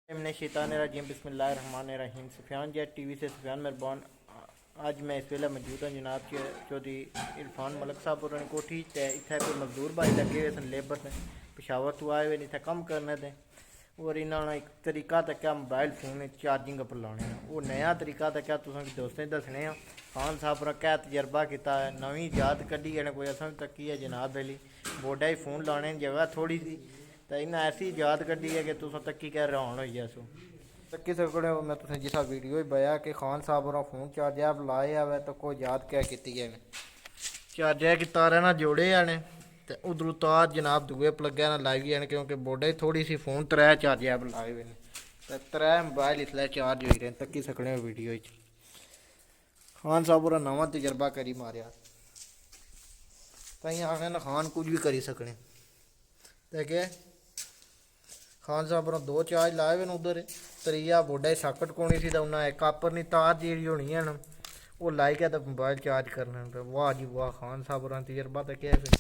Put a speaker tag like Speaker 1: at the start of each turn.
Speaker 1: रजीम बिस्मिल्लाहिर्रहमानिर्रहीम। Sufiyan jet TV से सुफियान मेहरबान। आज मैं इस वेले मौजूद हूँ जनाब चौधरी इरफान मलक साहब और कोठी इतने कोई मजदूर भाई लगे हुए सन, लेबर ने पिशावर तो आए हुए इतने कम करने थे। और इन्होंने एक तरीका तक्या मोबाइल फोन चार्जिंग पर लाने वो नया तरीका तक्या तुसें दोस्तें दसने। खान साहब पर क्या तजर्बा किया है, नवी याद कड्ढी है कोई असम तकी है जनाब बेली बोडा ही फोन लाने जगह थोड़ी सी तो इन्हें ऐसी याद कड्ढी है कि तुस तक्की कह हैरान हो गया सो तक्की सकते हो। मैं तुसें जिसा वीडियो ही पाया कि खान साहब और फोन चार्जर लाया हुआ तो कोई याद क्या की है चार्जर की तार ना जोड़े आने तो उधरों तार जनाब दुए प्लगे ना लाई है क्योंकि बोडे थोड़ी सी फोन त्रै चार्जर लाए हुए हैं तो त्रै मोबाइल इसलिए चार्ज हो रहे हैं तक्की सकने हो वीडियो। खान साहब और नवा तजर्बा करी मारिया ताई आने ना खान कुछ भी करी सकने तो क्या खान साहब ने दो चार्ज लाए हुए उधर त्रीया बोडा साकट कोनी सी तो उन्हें कापर नहीं तार जी होनी है ना वो लाई के तो मोबाइल चार्ज करना। वाह जी वाह, खान साहब तजर्बा तो क्या है फिर।